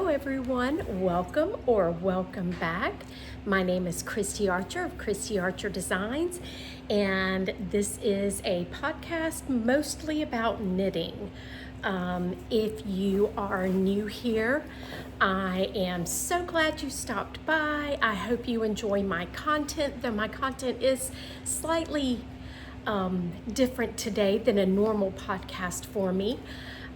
everyone. Welcome back. My name is Christy Archer of Christy Archer Designs, and this is a podcast mostly about knitting. If you are new here, I am so glad you stopped by. I hope you enjoy my content, though my content is slightly different today than a normal podcast for me.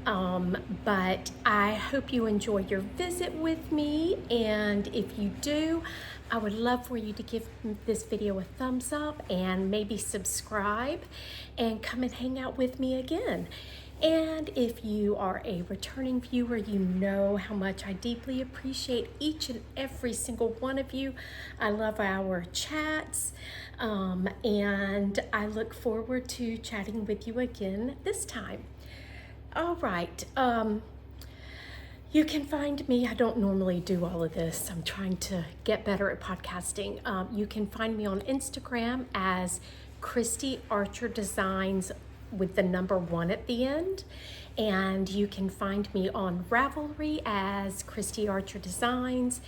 But I hope you enjoy your visit with me, and if you do, I would love for you to give this video a thumbs up and maybe subscribe and come and hang out with me again. And if you are a returning viewer, you know how much I deeply appreciate each and every single one of you. I love our chats, and I look forward to chatting with you again this time. All right, you can find me. I don't normally do all of this. I'm trying to get better at podcasting. You can find me on Instagram as Christy Archer Designs with the number 1 at the end. And you can find me on Ravelry as Christy Archer Designs,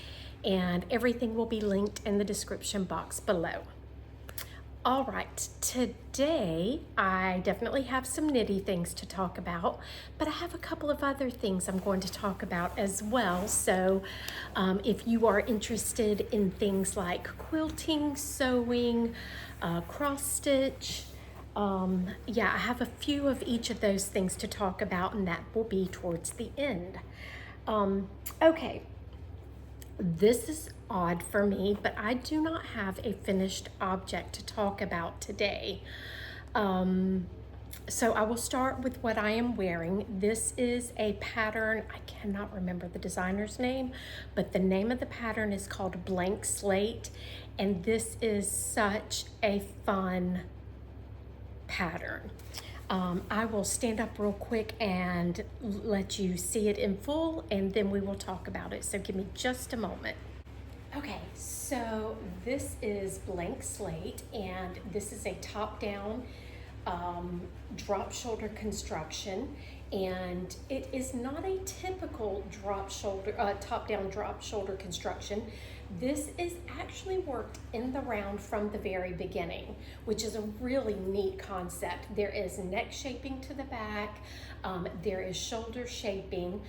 and everything will be linked in the description box below. All right, today I definitely have some knitty things to talk about, but I have a couple of other things I'm going to talk about as well. So if you are interested in things like quilting, sewing, cross stitch, I have a few of each of those things to talk about, and that will be towards the end. Okay. This is odd for me, but I do not have a finished object to talk about today. So I will start with what I am wearing. This is a pattern. I cannot remember the designer's name, but the name of the pattern is called Blank Slate, and this is such a fun pattern. I will stand up real quick and let you see it in full, and then we will talk about it. So give me just a moment. Okay, so this is Blank Slate, and this is a top-down drop shoulder construction, and it is not a typical top-down drop shoulder construction. This is actually worked in the round from the very beginning, which is a really neat concept. There is neck shaping to the back, there is shoulder shaping,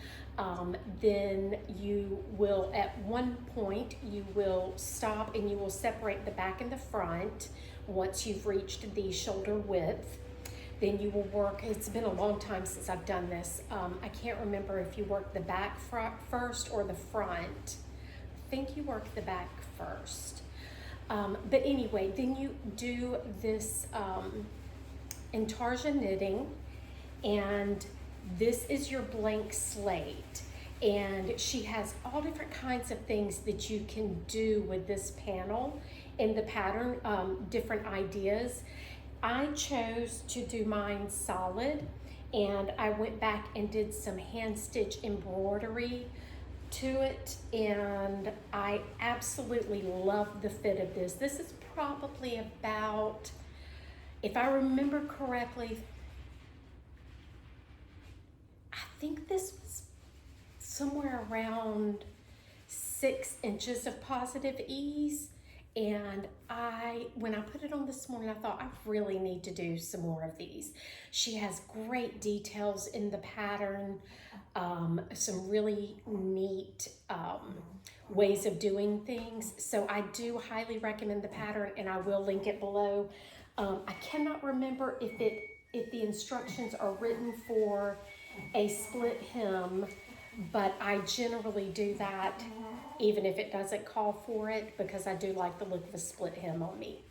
then you will, at one point, you will stop and you will separate the back and the front once you've reached the shoulder width. Then you will work, it's been a long time since I've done this. I can't remember if you work the back first or the front. I think you work the back first. But anyway, then you do this intarsia knitting, and this is your blank slate. And she has all different kinds of things that you can do with this panel in the pattern, different ideas. I chose to do mine solid, and I went back and did some hand stitch embroidery to it, and I absolutely love the fit of this. This is probably about, if I remember correctly, I think this was somewhere around 6 inches of positive ease. And when I put it on this morning, I thought I really need to do some more of these. She has great details in the pattern, some really neat ways of doing things. So I do highly recommend the pattern, and I will link it below. I cannot remember if the instructions are written for a split hem, but I generally do that even if it doesn't call for it, because I do like the look of a split hem on me.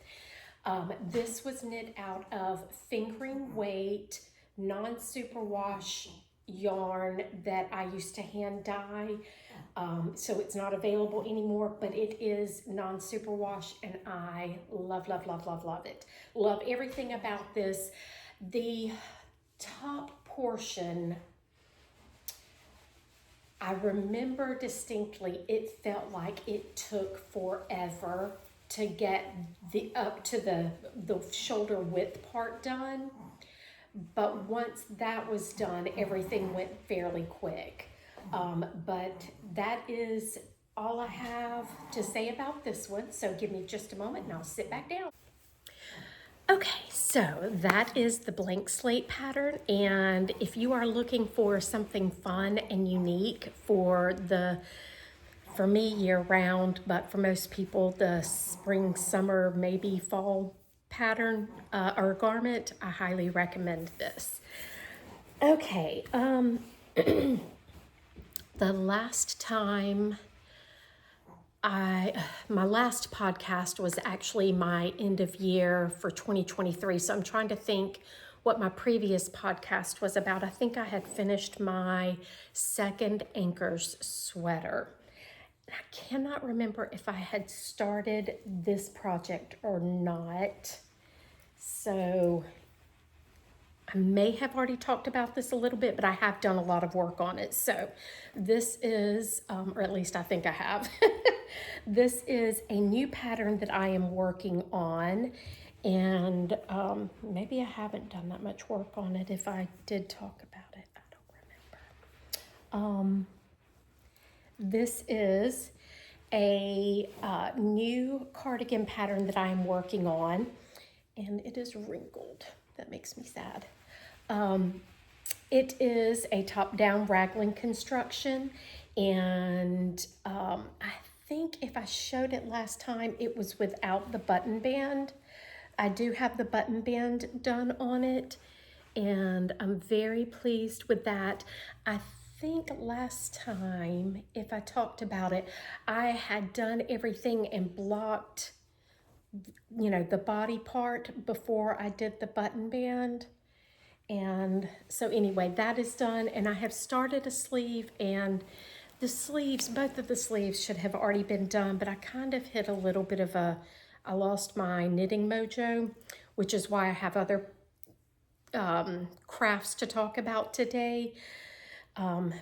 This was knit out of fingering weight, non-superwash yarn that I used to hand dye. So it's not available anymore, but it is non-superwash, and I love, love, love, love, love it. Love everything about this. The top portion, I remember distinctly, it felt like it took forever to get up to the shoulder width part done. But once that was done, everything went fairly quick. But that is all I have to say about this one. So give me just a moment and I'll sit back down. Okay, so that is the blank slate pattern, and if you are looking for something fun and unique for me year round, but for most people the spring, summer, maybe fall pattern or garment, I highly recommend this. Okay, the last time my last podcast was actually my end of year for 2023. So I'm trying to think what my previous podcast was about. I think I had finished my second Anchors sweater. I cannot remember if I had started this project or not. So I may have already talked about this a little bit, but I have done a lot of work on it. So this is, or at least I think I have. This is a new pattern that I am working on, and maybe I haven't done that much work on it. If I did talk about it, I don't remember. This is a new cardigan pattern that I am working on, and it is wrinkled. That makes me sad. It is a top-down raglan construction, and I think if I showed it last time, it was without the button band. I do have the button band done on it, and I'm very pleased with that. I think last time, if I talked about it, I had done everything and blocked, the body part before I did the button band. And so anyway, that is done, and I have started a sleeve, and the sleeves, both of the sleeves should have already been done, but I kind of hit a little bit of I lost my knitting mojo, which is why I have other crafts to talk about today,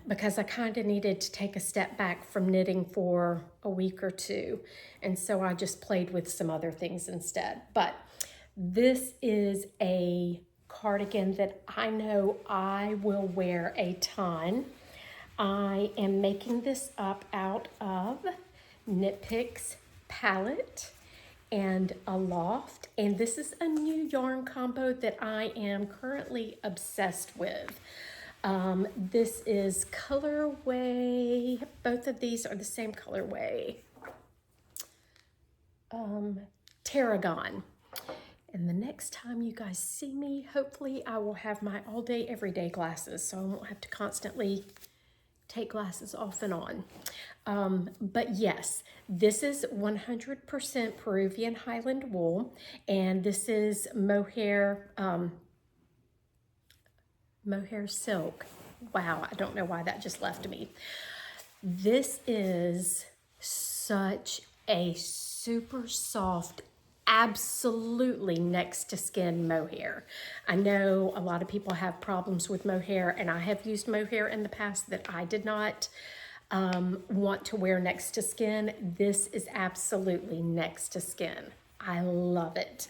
because I kind of needed to take a step back from knitting for a week or two, and so I just played with some other things instead. But this is a cardigan that I know I will wear a ton. I am making this up out of Knit Picks palette and a loft, and this is a new yarn combo that I am currently obsessed with. This is colorway, both of these are the same colorway, Tarragon. And the next time you guys see me, hopefully I will have my all day, everyday glasses, so I won't have to constantly take glasses off and on. But yes, this is 100% Peruvian Highland wool, and this is mohair silk. Wow, I don't know why that just left me. This is such a super soft, absolutely next to skin mohair. I know a lot of people have problems with mohair, and I have used mohair in the past that I did not want to wear next to skin. This is absolutely next to skin. I love it.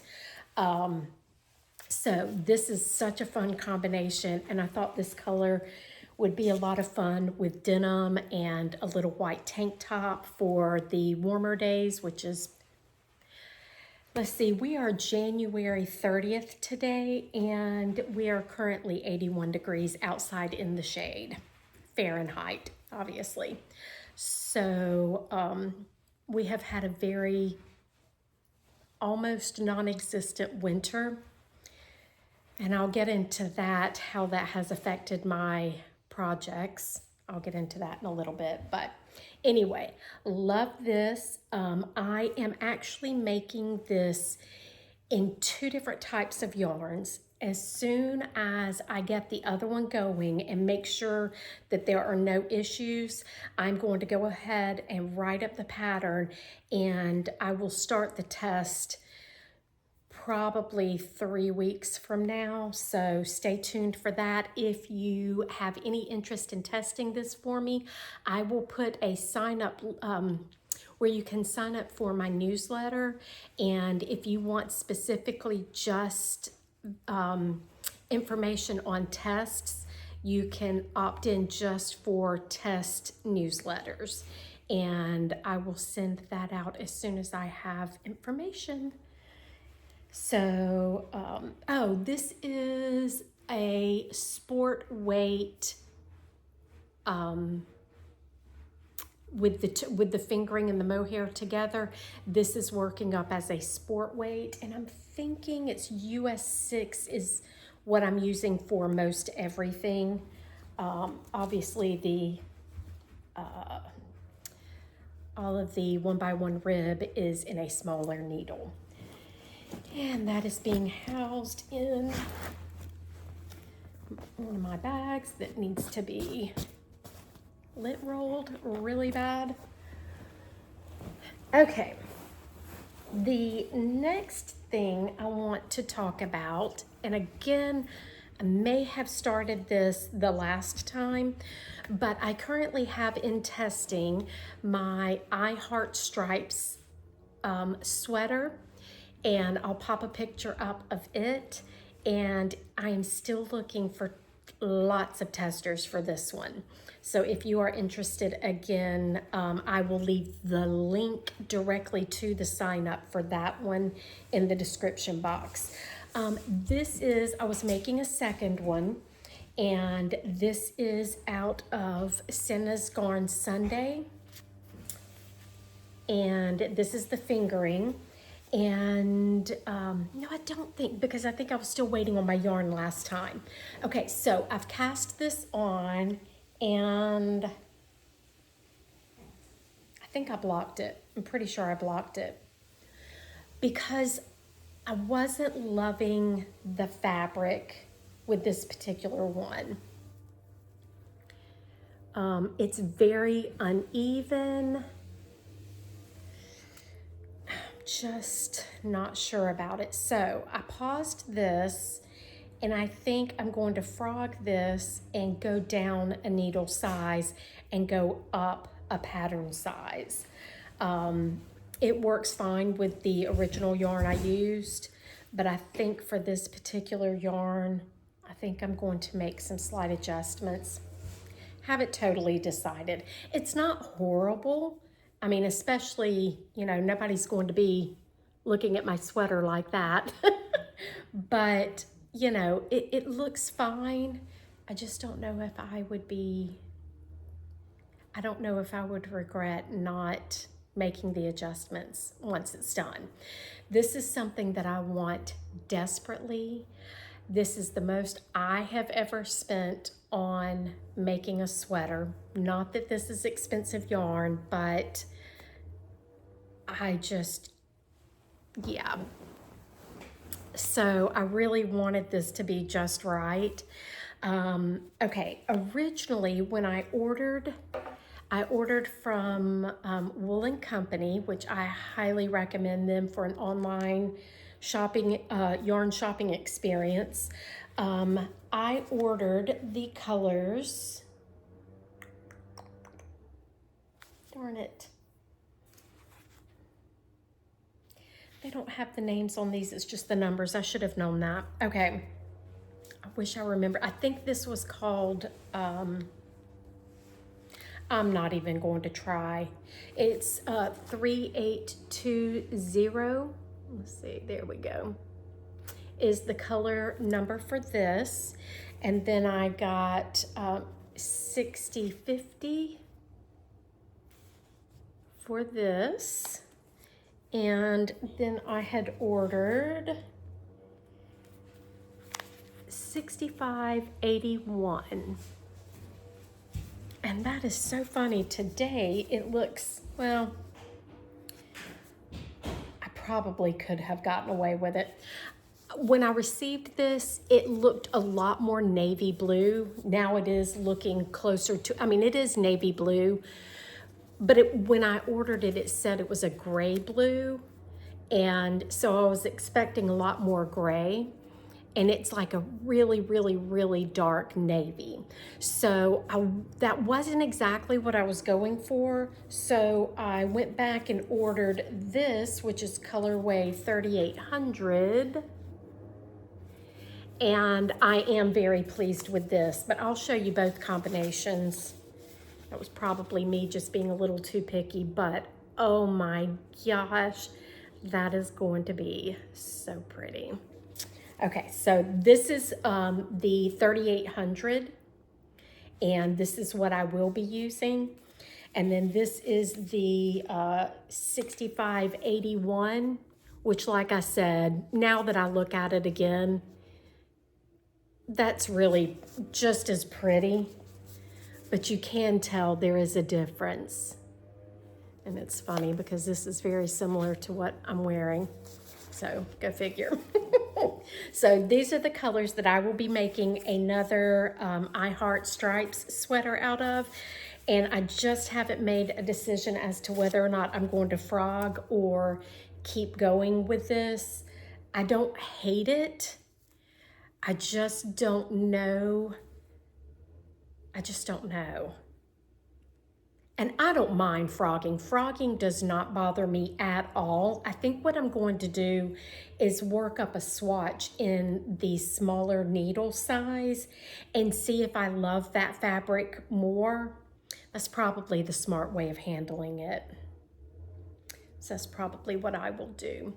So this is such a fun combination, and I thought this color would be a lot of fun with denim and a little white tank top for the warmer days, which is, let's see, we are January 30th today, and we are currently 81 degrees outside in the shade, Fahrenheit, obviously. So we have had a very almost non-existent winter, and I'll get into that, how that has affected my projects. I'll get into that in a little bit, but anyway, love this. I am actually making this in two different types of yarns. As soon as I get the other one going and make sure that there are no issues, I'm going to go ahead and write up the pattern, and I will start the test probably 3 weeks from now, so stay tuned for that. If you have any interest in testing this for me, I will put a sign up where you can sign up for my newsletter, and if you want specifically just information on tests, you can opt in just for test newsletters. And I will send that out as soon as I have information. So, oh, this is a sport weight with the fingering and the mohair together. This is working up as a sport weight, and I'm thinking it's US 6 is what I'm using for most everything. Obviously the all of the 1x1 rib is in a smaller needle. And that is being housed in one of my bags that needs to be lint rolled really bad. Okay, the next thing I want to talk about, and again, I may have started this the last time, but I currently have in testing my Ihart Stripes sweater, and I'll pop a picture up of it, and I'm still looking for lots of testers for this one. So if you are interested, again, I will leave the link directly to the sign up for that one in the description box. I was making a second one, and this is out of Senna's Garn Sunday. And this is the fingering. And no, I don't think, because I think I was still waiting on my yarn last time. Okay, so I've cast this on, and I think I blocked it. I'm pretty sure I blocked it because I wasn't loving the fabric with this particular one. It's very uneven. Just not sure about it. So I paused this, and I think I'm going to frog this and go down a needle size and go up a pattern size. It works fine with the original yarn I used, but I think for this particular yarn, I think I'm going to make some slight adjustments. Haven't totally decided. It's not horrible. I mean, especially, you know, nobody's going to be looking at my sweater like that. But, you know, it looks fine. I just don't know if I would regret not making the adjustments once it's done. This is something that I want desperately. This is the most I have ever spent on making a sweater. Not that this is expensive yarn, but yeah. So I really wanted this to be just right. Okay, originally when I ordered from Woolen Company, which I highly recommend them for an online shopping, yarn shopping experience. I ordered the colors. Darn it. They don't have the names on these, it's just the numbers. I should have known that. Okay, I wish I remember. I think this was called, I'm not even going to try. It's 3820. Let's see, there we go. Is the color number for this. And then I got 6050 for this. And then I had ordered 6581. And that is so funny. Today it looks, well, I probably could have gotten away with it. When I received this, it looked a lot more navy blue. Now it is looking closer to, I mean, it is navy blue, but when I ordered it, it said it was a gray blue. And so I was expecting a lot more gray. And it's like a really, really, really dark navy. So that wasn't exactly what I was going for. So I went back and ordered this, which is colorway 3800. And I am very pleased with this, but I'll show you both combinations. That was probably me just being a little too picky, but oh my gosh, that is going to be so pretty. Okay, so this is the 3800, and this is what I will be using. And then this is the 6581, which, like I said, now that I look at it again, that's really just as pretty, but you can tell there is a difference. And it's funny because this is very similar to what I'm wearing. So go figure. So these are the colors that I will be making another Ihart Stripes sweater out of. And I just haven't made a decision as to whether or not I'm going to frog or keep going with this. I don't hate it. I just don't know. I just don't know. And I don't mind frogging. Frogging does not bother me at all. I think what I'm going to do is work up a swatch in the smaller needle size and see if I love that fabric more. That's probably the smart way of handling it. So that's probably what I will do.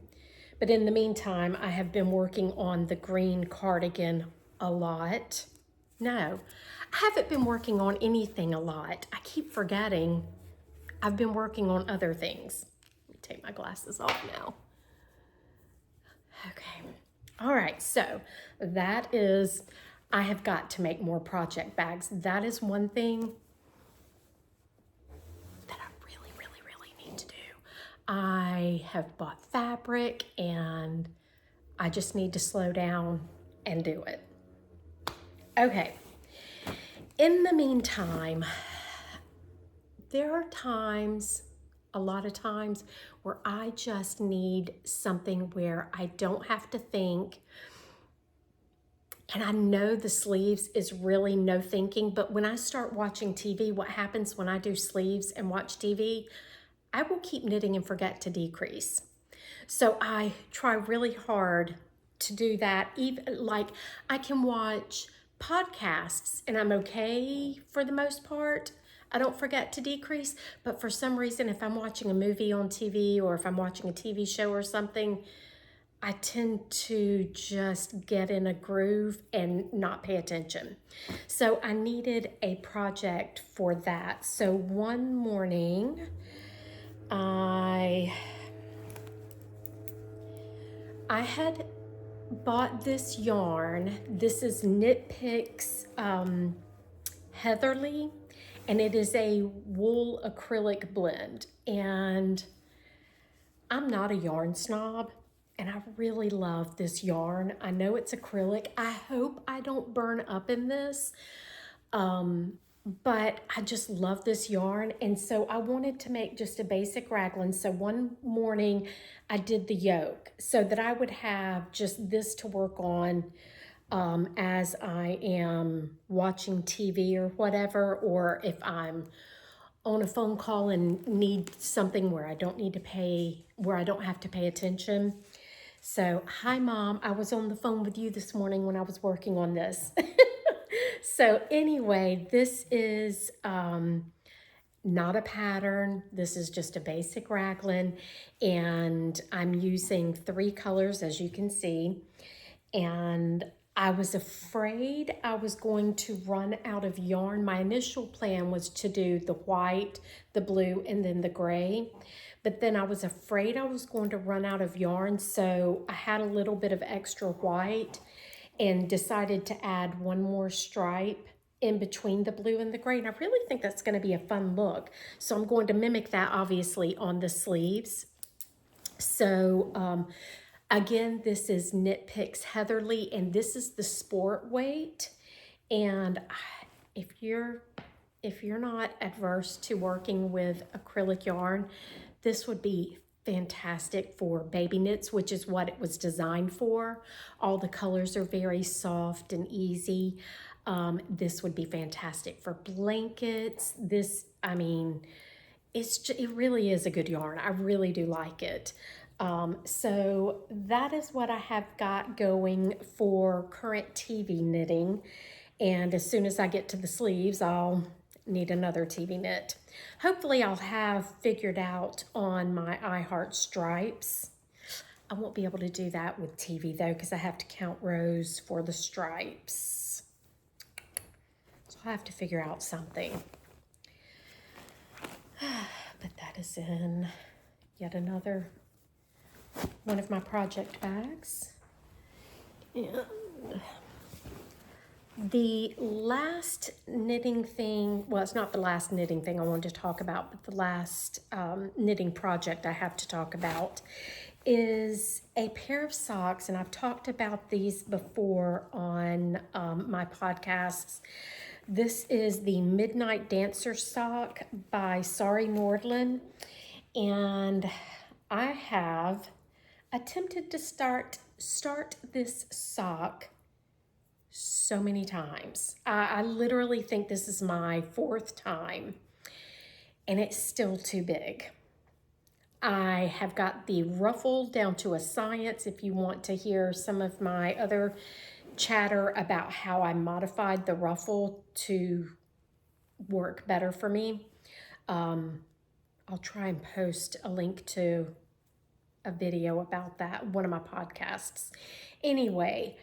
But in the meantime, I have been working on the green cardigan a lot. No, I haven't been working on anything a lot. I keep forgetting I've been working on other things. Let me take my glasses off now. Okay. All right, so that is, I have got to make more project bags. That is one thing that I really, really, really need to do. I have bought fabric and I just need to slow down and do it. Okay, in the meantime, there are times, a lot of times, where I just need something where I don't have to think. And I know the sleeves is really no thinking, but when I start watching TV, what happens when I do sleeves and watch TV, I will keep knitting and forget to decrease. So I try really hard to do that. Even like I can watch podcasts and I'm okay for the most part. I don't forget to decrease, but for some reason, if I'm watching a movie on TV or if I'm watching a TV show or something, I tend to just get in a groove and not pay attention. So I needed a project for that. So one morning, I had bought this yarn. This is Knit Picks Heatherly, and it is a wool acrylic blend. And I'm not a yarn snob, and I really love this yarn. I know it's acrylic. I hope I don't burn up in this, but I just love this yarn. And so I wanted to make just a basic raglan. So one morning I did the yoke so that I would have just this to work on as I am watching TV or whatever, or if I'm on a phone call and need something where I don't have to pay attention. So, hi Mom, I was on the phone with you this morning when I was working on this. So anyway, this is not a pattern. This is just a basic raglan, and I'm using 3 colors, as you can see. And I was afraid I was going to run out of yarn. My initial plan was to do the white, the blue, and then the gray. But then I was afraid I was going to run out of yarn, so I had a little bit of extra white and decided to add one more stripe in between the blue and the gray. And I really think that's going to be a fun look. So I'm going to mimic that, obviously, on the sleeves. So, again, this is Knit Picks Heatherly, and this is the sport weight. And if you're not adverse to working with acrylic yarn, this would be fantastic for baby knits, which is what it was designed for. All the colors are very soft and easy. This would be fantastic for blankets. This, I mean, it really is a good yarn. I really do like it. So that is what I have got going for current TV knitting. And as soon as I get to the sleeves, I'll need another TV knit. Hopefully I'll have figured out on my Ihart Stripes. I won't be able to do that with TV though, because I have to count rows for the stripes. So I'll have to figure out something. But that is in yet another one of my project bags. And the last knitting thing, well, it's not the last knitting thing I wanted to talk about, but the last knitting project I have to talk about is a pair of socks, and I've talked about these before on my podcasts. This is the Midnight Dancer sock by Sari Nordlund, and I have attempted to start this sock so many times. I literally think this is my 4th time, and it's still too big. I have got the ruffle down to a science. If you want to hear some of my other chatter about how I modified the ruffle to work better for me, I'll try and post a link to a video about that, one of my podcasts. Anyway,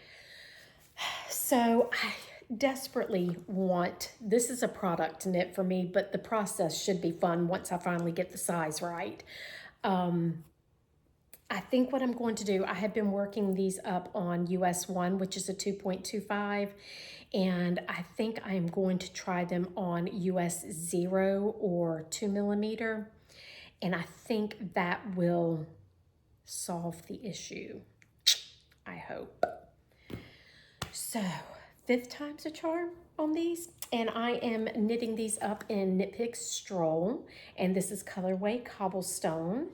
so I desperately want, this is a product knit for me, but the process should be fun once I finally get the size right. I think what I'm going to do, I have been working these up on US 1, which is a 2.25, and I think I am going to try them on US 0 or 2 millimeter, and I think that will solve the issue, I hope. So, 5th time's a charm on these, and I am knitting these up in Knit Picks Stroll, and this is colorway Cobblestone,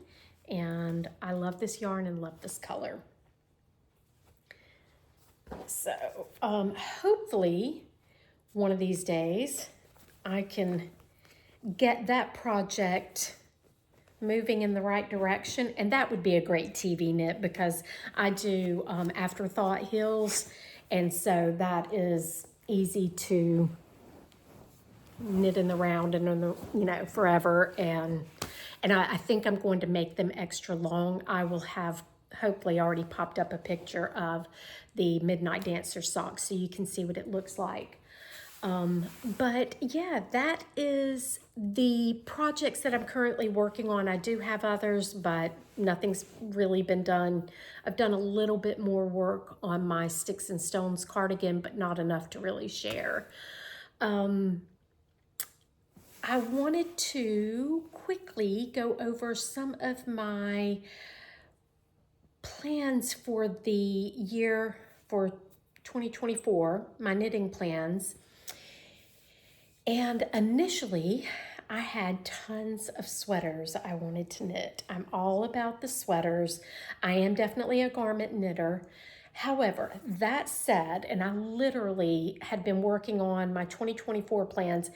and I love this yarn and love this color. So, hopefully, one of these days, I can get that project moving in the right direction, and that would be a great TV knit because I do Afterthought heels, and so that is easy to knit in the round and in the, you know, forever, and I think I'm going to make them extra long. I will have hopefully already popped up a picture of the Midnight Dancer socks so you can see what it looks like. But yeah, that is the projects that I'm currently working on. I do have others, but nothing's really been done. I've done a little bit more work on my Sticks and Stones cardigan, but not enough to really share. I wanted to quickly go over some of my plans for the year for 2024, my knitting plans. And initially, I had tons of sweaters I wanted to knit. I'm all about the sweaters. I am definitely a garment knitter. However, that said, and I literally had been working on my 2024 plans,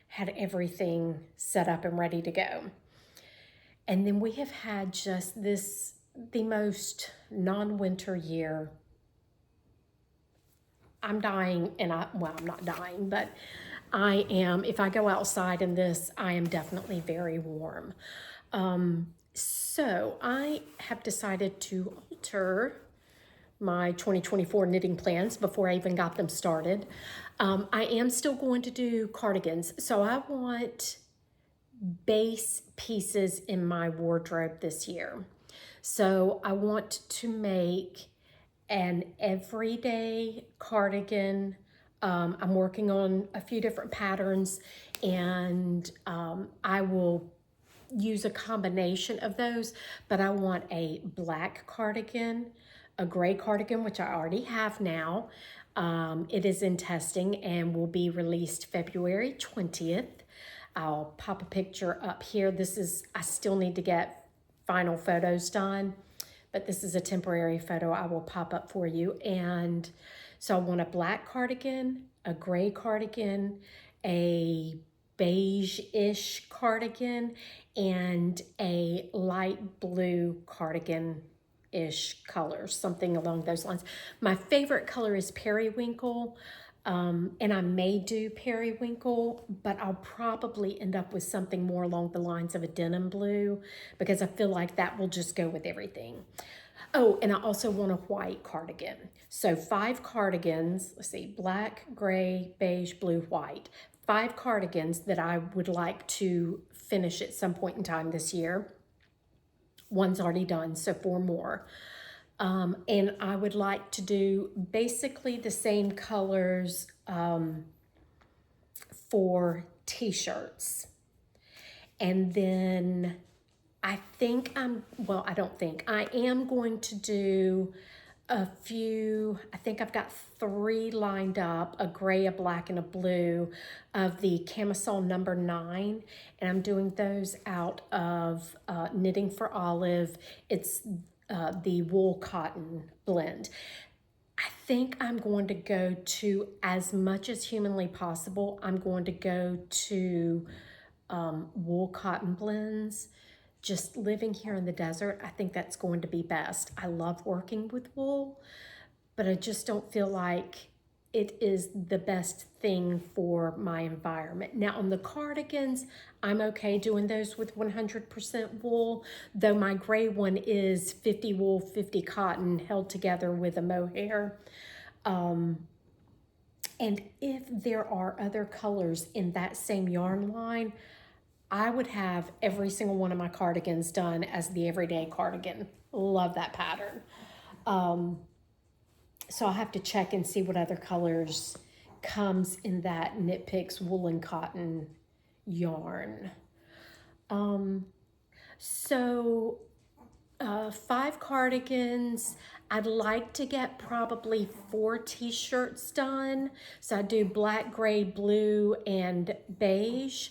had everything set up and ready to go. And then we have had just this, the most non-winter year. I'm dying, and well, I'm not dying, but I am, if I go outside in this, I am definitely very warm. So I have decided to alter my 2024 knitting plans before I even got them started. I am still going to do cardigans. So I want base pieces in my wardrobe this year. So I want to make an everyday cardigan. I'm working on a few different patterns, and I will use a combination of those, but I want a black cardigan, a gray cardigan, which I already have now. It is in testing and will be released February 20th. I'll pop a picture up here. This is, I still need to get final photos done, but this is a temporary photo I will pop up for you. And so I want a black cardigan, a gray cardigan, a beige-ish cardigan and a light blue cardigan-ish color, something along those lines. My favorite color is periwinkle, and I may do periwinkle, but I'll probably end up with something more along the lines of a denim blue because I feel like that will just go with everything. Oh, and I also want a white cardigan. So 5 cardigans, let's see, black, gray, beige, blue, white. 5 cardigans that I would like to finish at some point in time this year. One's already done, so 4 more. And I would like to do basically the same colors for t-shirts. And then I am going to do a few, I think I've got 3 lined up, a gray, a black, and a blue of the camisole number 9. And I'm doing those out of Knitting for Olive. It's the wool cotton blend. I think I'm going to go to, as much as humanly possible, I'm going to go to wool cotton blends. Just living here in the desert, I think that's going to be best. I love working with wool, but I just don't feel like it is the best thing for my environment. Now on the cardigans, I'm okay doing those with 100% wool, though my gray one is 50 wool, 50 cotton held together with a mohair. And if there are other colors in that same yarn line, I would have every single one of my cardigans done as the everyday cardigan. Love that pattern. So I'll have to check and see what other colors comes in that Knit Picks woolen cotton yarn. 5 cardigans. I'd like to get probably 4 t-shirts done. So I do black, gray, blue, and beige.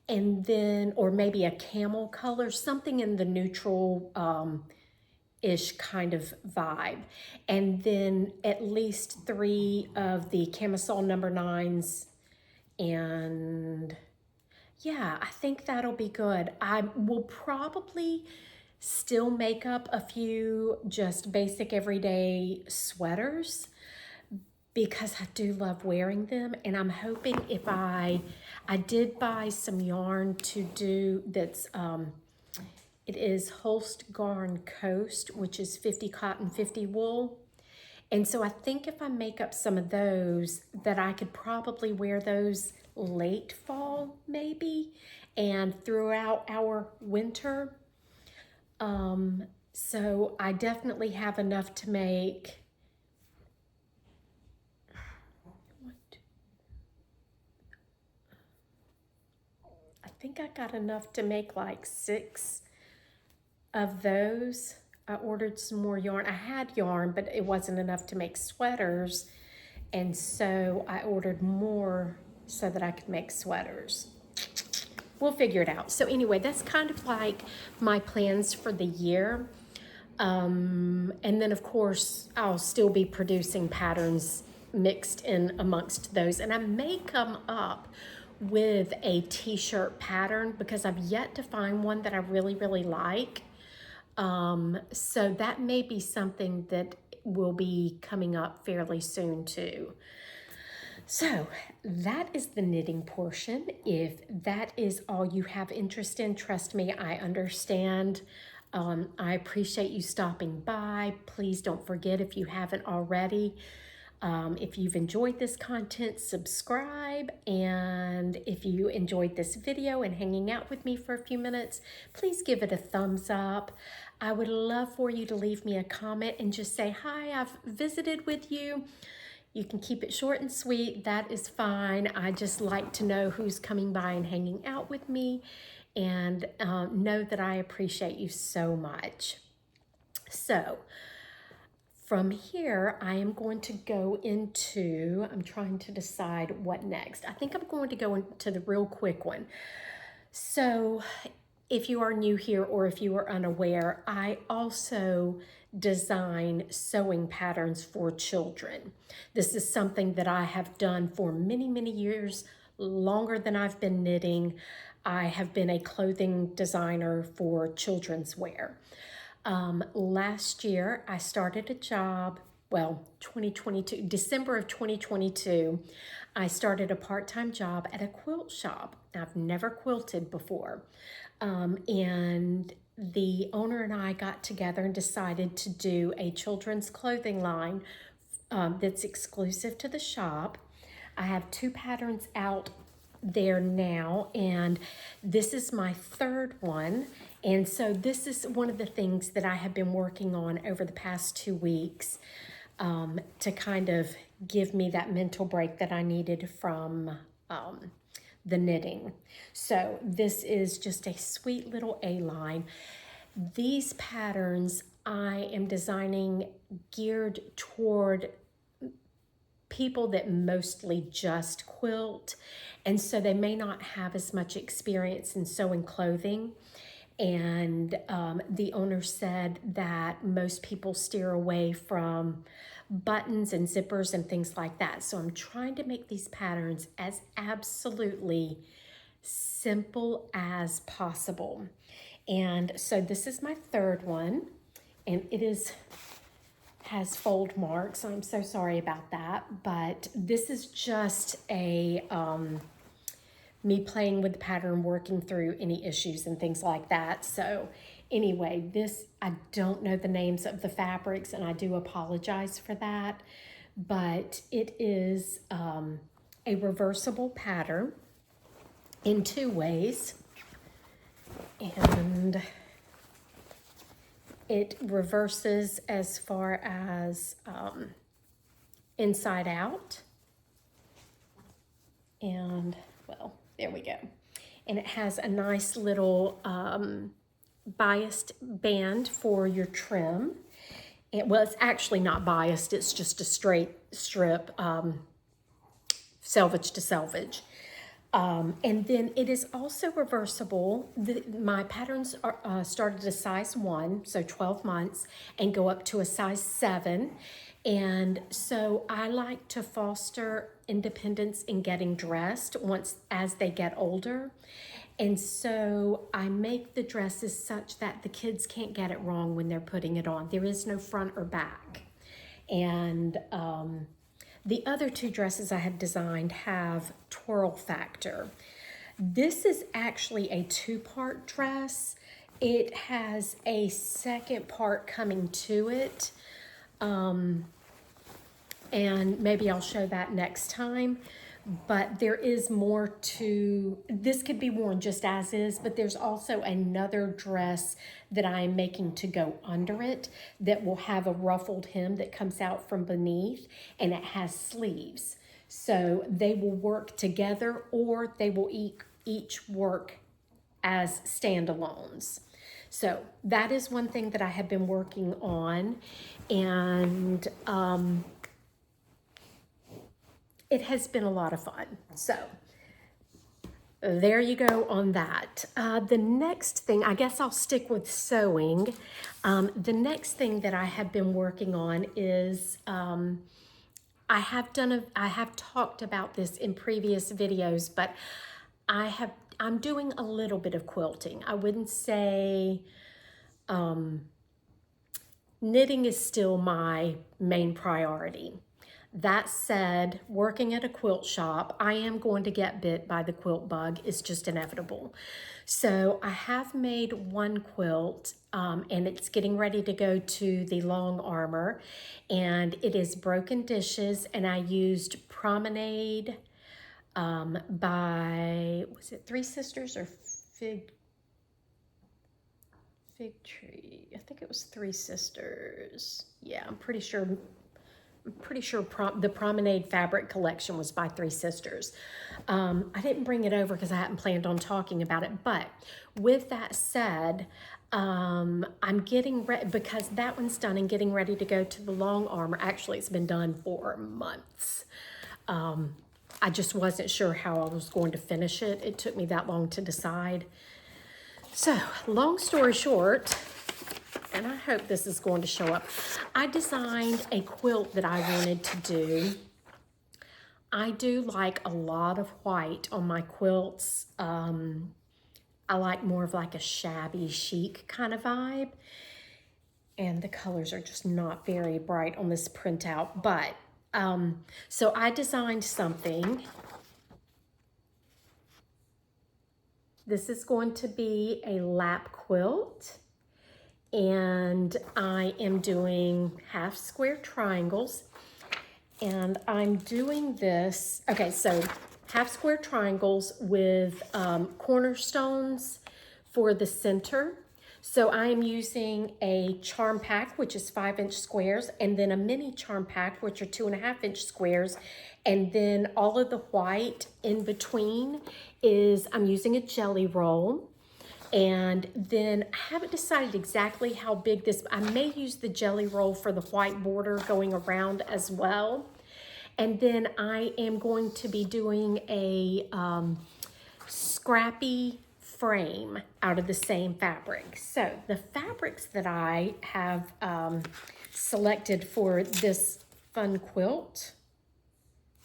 And then, or maybe a camel color, something in the neutral ish kind of vibe. And then at least 3 of the camisole number 9s. And yeah, I think that'll be good. I will probably still make up a few just basic everyday sweaters because I do love wearing them. And I'm hoping if I did buy some yarn to do that's, it is Holst Garn Coast, which is 50 cotton, 50 wool. And so I think if I make up some of those, that I could probably wear those late fall maybe, and throughout our winter. So I definitely have enough to make, I think I got enough to make like 6 of those. I ordered some more yarn. I had yarn, but it wasn't enough to make sweaters. And so I ordered more so that I could make sweaters. We'll figure it out. So anyway, that's kind of like my plans for the year. And then of course, I'll still be producing patterns mixed in amongst those. And I may come up with a t-shirt pattern because I've yet to find one that I really, really like. So that may be something that will be coming up fairly soon too. So that is the knitting portion. If that is all you have interest in, trust me, I understand. I appreciate you stopping by. Please don't forget, if you haven't already, if you've enjoyed this content, subscribe. And if you enjoyed this video and hanging out with me for a few minutes, please give it a thumbs up. I would love for you to leave me a comment and just say, hi, I've visited with you. You can keep it short and sweet. That is fine. I just like to know who's coming by and hanging out with me, and know that I appreciate you so much. So from here, I am going to go into, I'm trying to decide what next. I think I'm going to go into the real quick one. So if you are new here or if you are unaware, I also design sewing patterns for children. This is something that I have done for many, many years, longer than I've been knitting, I have been a clothing designer for children's wear. Last year, I started a job, well, 2022, December of 2022, I started a part-time job at a quilt shop. I've never quilted before. And the owner and I got together and decided to do a children's clothing line that's exclusive to the shop. I have 2 patterns out there now, and this is my 3rd one. And so this is one of the things that I have been working on over the past 2 weeks to kind of give me that mental break that I needed from the knitting. So this is just a sweet little A-line. These patterns I am designing geared toward people that mostly just quilt, and so they may not have as much experience in sewing clothing. And the owner said that most people steer away from buttons and zippers and things like that. So I'm trying to make these patterns as absolutely simple as possible. And so this is my 3rd one, and it has fold marks. I'm so sorry about that, but this is just a me playing with the pattern, working through any issues and things like that. So anyway, this, I don't know the names of the fabrics, and I do apologize for that, but it is a reversible pattern in 2 ways, and it reverses as far as inside out, and well, there we go. And it has a nice little biased band for your trim. Well, it's actually not biased, it's just a straight strip, selvage to selvage. And then it is also reversible. My patterns are started a size 1, so 12 months, and go up to a size 7. And so I like to foster independence in getting dressed as they get older. And so I make the dresses such that the kids can't get it wrong when they're putting it on. There is no front or back. And the other 2 dresses I have designed have twirl factor. This is actually a 2-part dress. It has a 2nd part coming to it. And maybe I'll show that next time. But there is more to, this could be worn just as is, but there's also another dress that I'm making to go under it that will have a ruffled hem that comes out from beneath, and it has sleeves. So they will work together, or they will each work as standalones. So that is one thing that I have been working on, and it has been a lot of fun. So there you go on that. The next thing, I guess I'll stick with sewing. The next thing that I have been working on is I have talked about this in previous videos, but I'm doing a little bit of quilting. I wouldn't say knitting is still my main priority. That said, working at a quilt shop, I am going to get bit by the quilt bug. It's just inevitable. So I have made 1 quilt, and it's getting ready to go to the long armor, and it is Broken Dishes, and I used Promenade by, was it Three Sisters or Fig Tree? I think it was Three Sisters. Yeah, I'm pretty sure the Promenade fabric collection was by Three Sisters. I didn't bring it over because I hadn't planned on talking about it, but with that said, I'm getting ready, because that one's done, and getting ready to go to the long armor. Actually, it's been done for months. I just wasn't sure how I was going to finish it. It took me that long to decide. So, long story short, and I hope this is going to show up, I designed a quilt that I wanted to do I do like a lot of white on my quilts. I like more of like a shabby chic kind of vibe. And the colors are just not very bright on this printout. But, so I designed something. This is going to be a lap quilt. And I am doing half square triangles. And I'm doing this, okay, so half square triangles with cornerstones for the center. So I am using a charm pack, which is 5-inch squares, and then a mini charm pack, which are 2.5-inch squares. And then all of the white in between is, I'm using a jelly roll. And then I haven't decided exactly how big this, I may use the jelly roll for the white border going around as well. And then I am going to be doing a scrappy frame out of the same fabric. So the fabrics that I have selected for this fun quilt,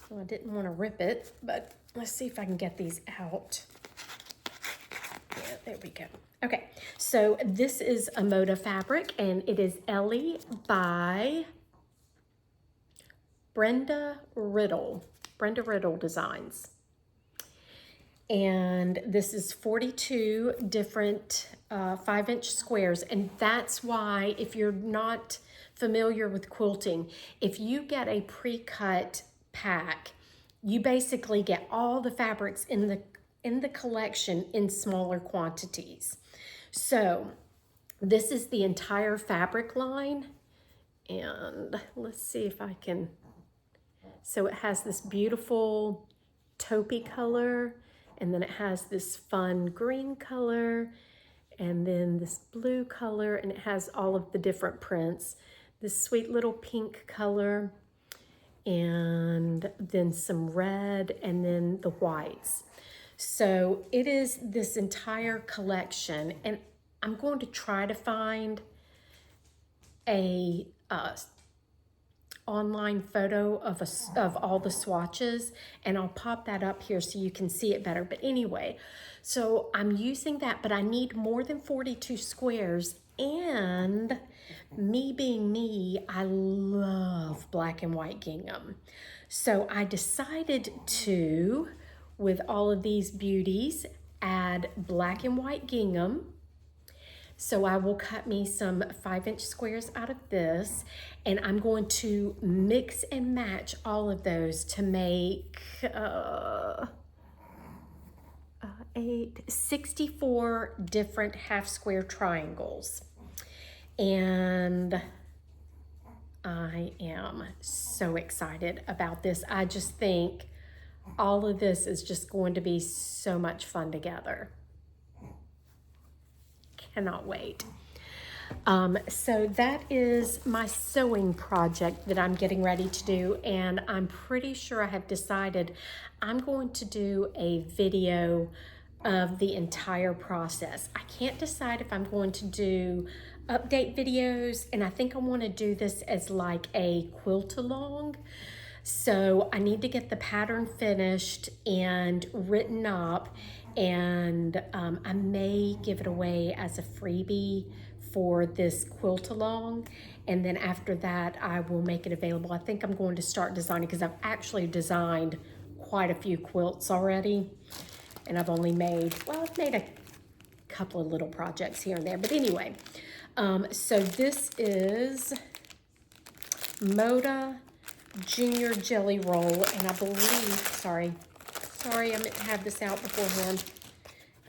well, I didn't want to rip it, but let's see if I can get these out. Yeah, there we go. Okay, so this is a Moda fabric, and it is Ellie by Brenda Riddle Designs. And this is 42 different 5-inch squares. And that's why, if you're not familiar with quilting, if you get a pre-cut pack, you basically get all the fabrics in the collection in smaller quantities. So this is the entire fabric line. And let's see if I can, so it has this beautiful taupey color, and then it has this fun green color, and then this blue color, and it has all of the different prints. This sweet little pink color, and then some red, and then the whites. So it is this entire collection, and I'm going to try to find a online photo of all the swatches, and I'll pop that up here so you can see it better. But anyway, so I'm using that, but I need more than 42 squares, and me being me, I love black and white gingham. So I decided to, with all of these beauties, add black and white gingham. So I will cut me some 5-inch squares out of this, and I'm going to mix and match all of those to make 64 different half square triangles. And I am so excited about this. I just think all of this is just going to be so much fun together. Cannot wait. So that is my sewing project that I'm getting ready to do, and I'm pretty sure I have decided I'm going to do a video of the entire process. I can't decide if I'm going to do update videos, and I think I want to do this as like a quilt along. So I need to get the pattern finished and written up, and I may give it away as a freebie for this quilt along, and then after that I will make it available. I think I'm going to start designing, because I've actually designed quite a few quilts already, and I've only made, well, I've made a couple of little projects here and there. But anyway, so this is Moda Junior Jelly Roll, and I believe, sorry, I meant to have this out beforehand.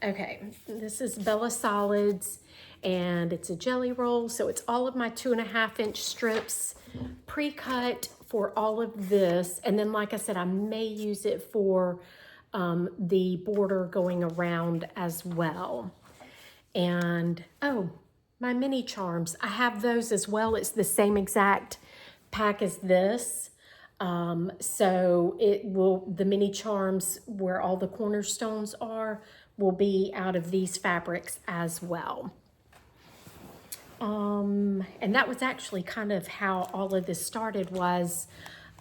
Okay, this is Bella Solids, and it's a jelly roll, so it's all of my 2.5-inch strips pre-cut for all of this, and then like I said, I may use it for the border going around as well. And oh, my mini charms, I have those as well. It's the same exact pack as this. So it will, the mini charms where all the cornerstones are will be out of these fabrics as well. And that was actually kind of how all of this started, was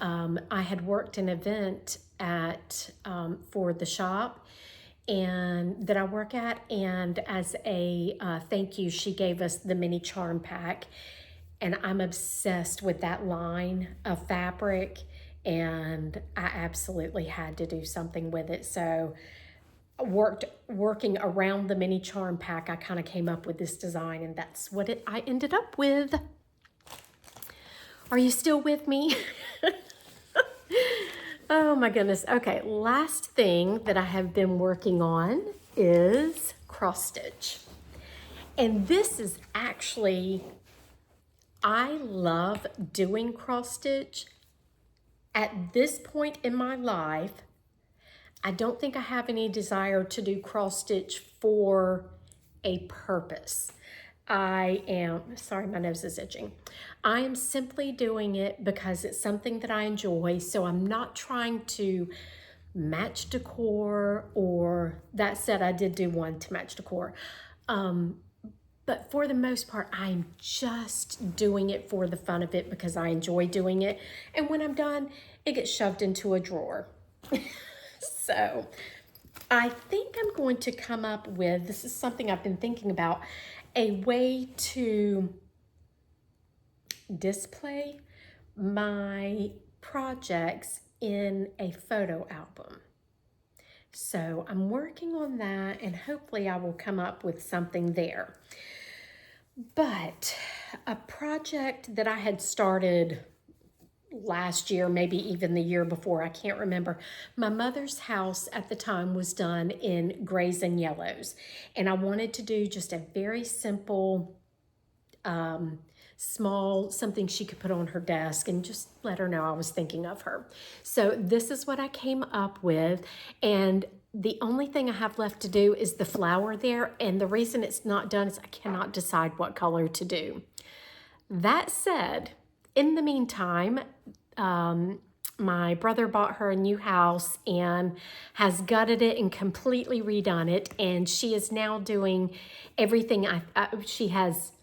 I had worked an event at for the shop and that I work at, and as a thank you, she gave us the mini charm pack, and I'm obsessed with that line of fabric, and I absolutely had to do something with it. So working around the mini charm pack, I kind of came up with this design, and that's what I ended up with. Are you still with me? Oh my goodness. Okay, last thing that I have been working on is cross stitch. And this is actually, I love doing cross stitch. At this point in my life, I don't think I have any desire to do cross stitch for a purpose. Sorry, my nose is itching. I am simply doing it because it's something that I enjoy. So I'm not trying to match decor, or that said, I did do one to match decor. But for the most part, I'm just doing it for the fun of it because I enjoy doing it. And when I'm done, it gets shoved into a drawer. So I think I'm going to come up with, this is something I've been thinking about, a way to display my projects in a photo album. So I'm working on that, and hopefully I will come up with something there. But a project that I had started last year, maybe even the year before, I can't remember. My mother's house at the time was done in grays and yellows, and I wanted to do just a very simple, small, something she could put on her desk and just let her know I was thinking of her. So this is what I came up with, and the only thing I have left to do is the flower there, and the reason it's not done is I cannot decide what color to do. That said, in the meantime, my brother bought her a new house and has gutted it and completely redone it. And she is now doing everything. She has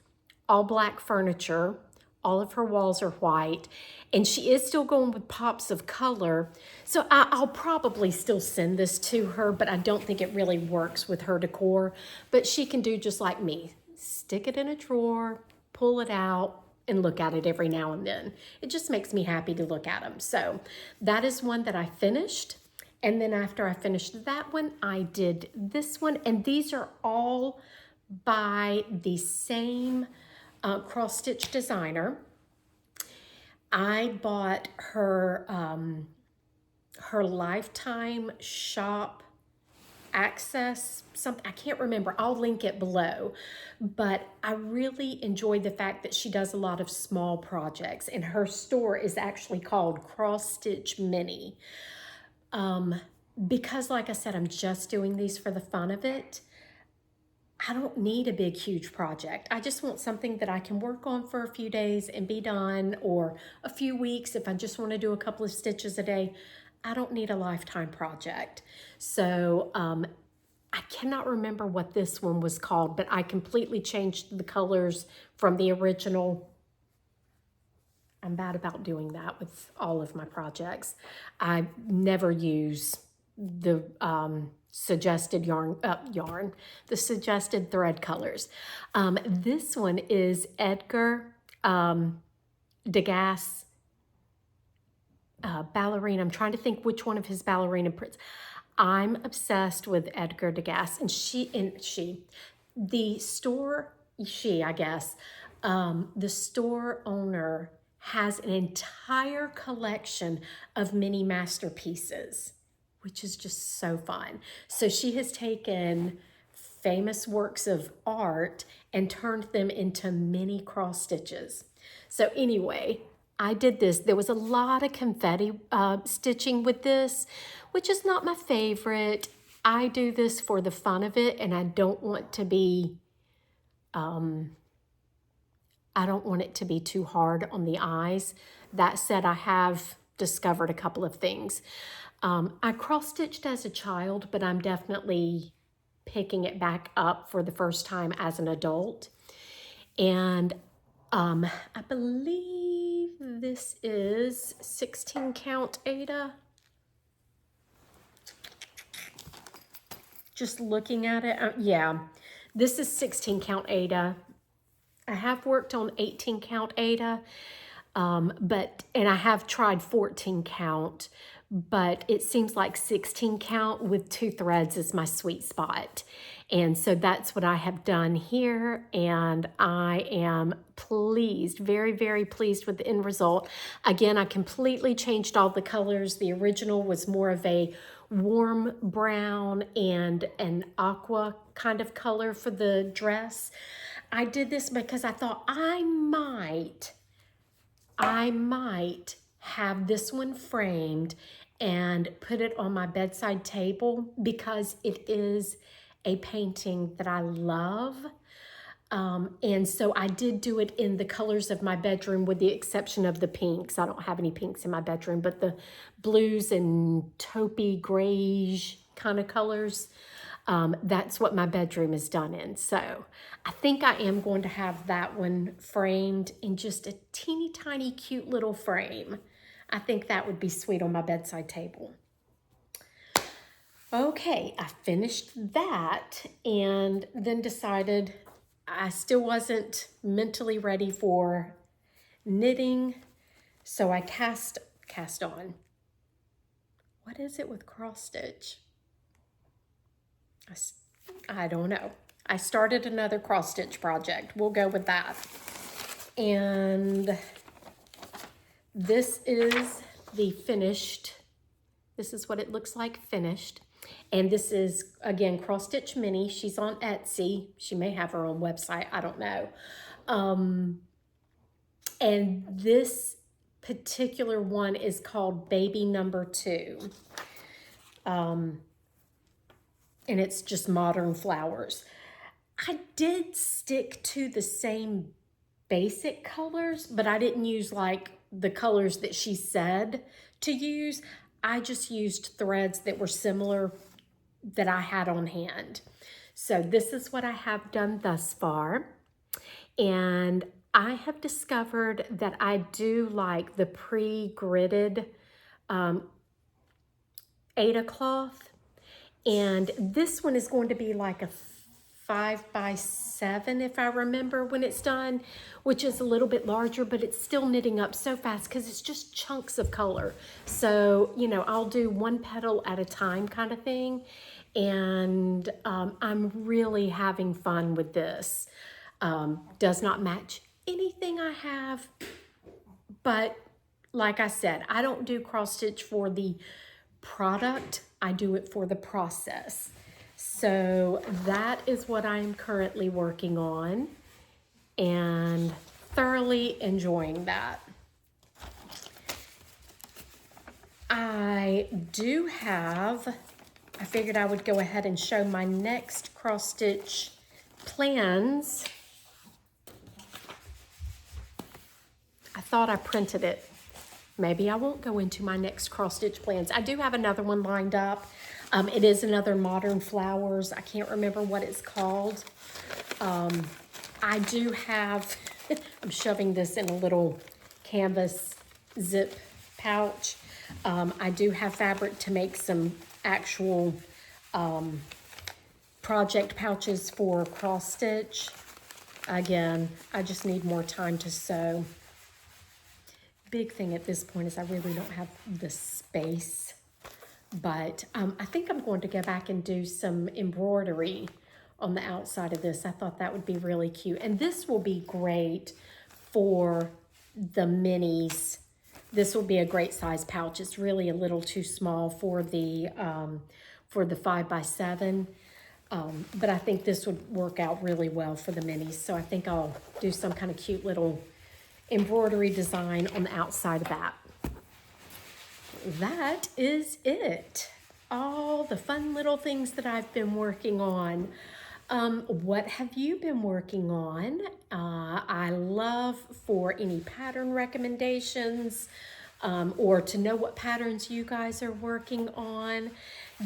all black furniture. All of her walls are white. And she is still going with pops of color. So I'll probably still send this to her, but I don't think it really works with her decor. But she can do just like me. Stick it in a drawer, pull it out, and look at it every now and then. It just makes me happy to look at them. So that is one that I finished. And then after I finished that one, I did this one. And these are all by the same cross-stitch designer. I bought her, her lifetime shop access, something, I can't remember, I'll link it below, but I really enjoyed the fact that she does a lot of small projects, and her store is actually called Cross Stitch Mini. Because like I said, I'm just doing these for the fun of it. I don't need a big, huge project. I just want something that I can work on for a few days and be done, or a few weeks if I just want to do a couple of stitches a day. I don't need a lifetime project. So I cannot remember what this one was called, but I completely changed the colors from the original. I'm bad about doing that with all of my projects. I never use the suggested the suggested thread colors. This one is Edgar Degas ballerina. I'm trying to think which one of his ballerina prints. I'm obsessed with Edgar Degas, and the store owner has an entire collection of mini masterpieces, which is just so fun. So she has taken famous works of art and turned them into mini cross stitches. So anyway, I did this. There was a lot of confetti stitching with this, which is not my favorite. I do this for the fun of it, and I don't want to be, I don't want it to be too hard on the eyes. That said, I have discovered a couple of things. I cross-stitched as a child, but I'm definitely picking it back up for the first time as an adult. And I believe this is 16 count Ada. Just looking at it, yeah, this is 16 count Ada. I have worked on 18 count Ada, and I have tried 14 count, but it seems like 16 count with 2 threads is my sweet spot. And so that's what I have done here, and I am pleased, very, very pleased with the end result. Again, I completely changed all the colors. The original was more of a warm brown and an aqua kind of color for the dress. I did this because I thought I might have this one framed and put it on my bedside table because it is a painting that I love. And so I did do it in the colors of my bedroom with the exception of the pinks. I don't have any pinks in my bedroom, but the blues and taupey grayish kind of colors, that's what my bedroom is done in. So I think I am going to have that one framed in just a teeny tiny cute little frame. I think that would be sweet on my bedside table. Okay, I finished that and then decided I still wasn't mentally ready for knitting, so I cast on. What is it with cross stitch? I don't know. I started another cross stitch project. We'll go with that. And this is the finished. This is what it looks like finished. And this is, again, Cross Stitch Mini. She's on Etsy. She may have her own website. I don't know. And this particular one is called Baby Number 2. And it's just modern flowers. I did stick to the same basic colors, but I didn't use like the colors that she said to use. I just used threads that were similar that I had on hand. So this is what I have done thus far. And I have discovered that I do like the pre-gridded Ada cloth. And this one is going to be like a 5x7 if I remember when it's done, which is a little bit larger, but it's still knitting up so fast because it's just chunks of color. So, you know, I'll do one petal at a time kind of thing. And I'm really having fun with this. Does not match anything I have, but like I said, I don't do cross stitch for the product. I do it for the process. So that is what I'm currently working on and thoroughly enjoying that. I figured I would go ahead and show my next cross stitch plans. I thought I printed it. Maybe I won't go into my next cross stitch plans. I do have another one lined up. It is another Modern Flowers. I can't remember what it's called. I do have, I'm shoving this in a little canvas zip pouch. I do have fabric to make some actual project pouches for cross stitch. Again, I just need more time to sew. Big thing at this point is I really don't have the space, but I think I'm going to go back and do some embroidery on the outside of this. I thought that would be really cute, and this will be great for the minis. This will be a great size pouch. It's really a little too small for the 5x7, but I think this would work out really well for the minis. So I think I'll do some kind of cute little embroidery design on the outside of that. That is it. All the fun little things that I've been working on. What have you been working on? I love for any pattern recommendations or to know what patterns you guys are working on.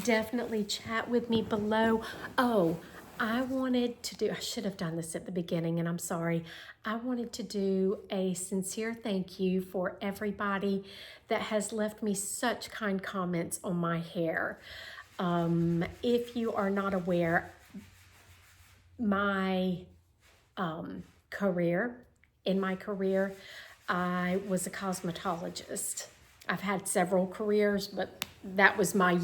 Definitely chat with me below. Oh, I wanted to do, I should have done this at the beginning, and I'm sorry. I wanted to do a sincere thank you for everybody that has left me such kind comments on my hair. If you are not aware, my career, in my career, I was a cosmetologist. I've had several careers, but that was my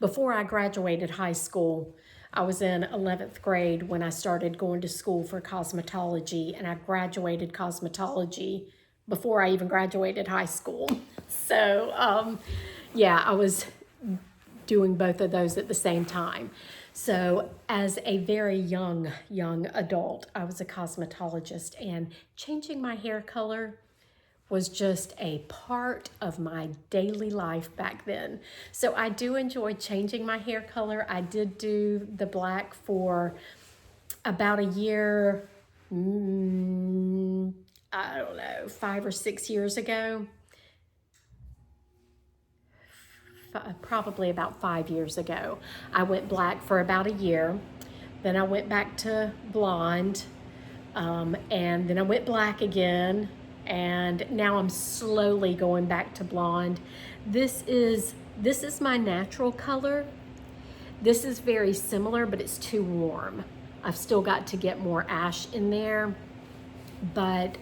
before I graduated high school. I was in 11th grade when I started going to school for cosmetology, and I graduated cosmetology before I even graduated high school. So, yeah, I was doing both of those at the same time. So as a very young adult, I was a cosmetologist, and changing my hair color was just a part of my daily life back then. So I do enjoy changing my hair color. I did do the black for about a year, I don't know, 5 or 6 years ago. Probably about 5 years ago. I went black for about a year. Then I went back to blonde, and then I went black again, and now I'm slowly going back to blonde. This is my natural color. This is very similar, but it's too warm. I've still got to get more ash in there, but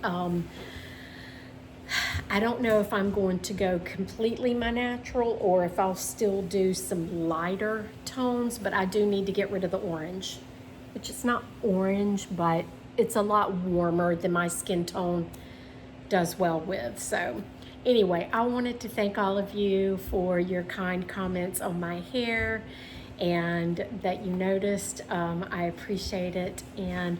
I don't know if I'm going to go completely my natural or if I'll still do some lighter tones, but I do need to get rid of the orange, which is not orange, but it's a lot warmer than my skin tone does well with. So anyway, I wanted to thank all of you for your kind comments on my hair and that you noticed. I appreciate it. And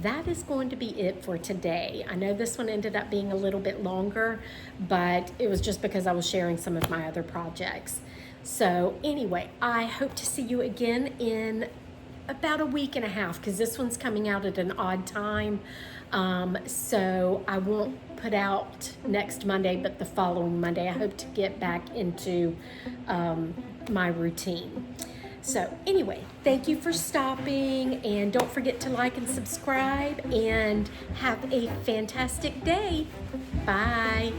that is going to be it for today. I know this one ended up being a little bit longer, but it was just because I was sharing some of my other projects. So anyway, I hope to see you again in about a week and a half, because this one's coming out at an odd time. So I won't put out next Monday, but the following Monday. I hope to get back into my routine. So anyway, thank you for stopping, and don't forget to like and subscribe, and have a fantastic day. Bye.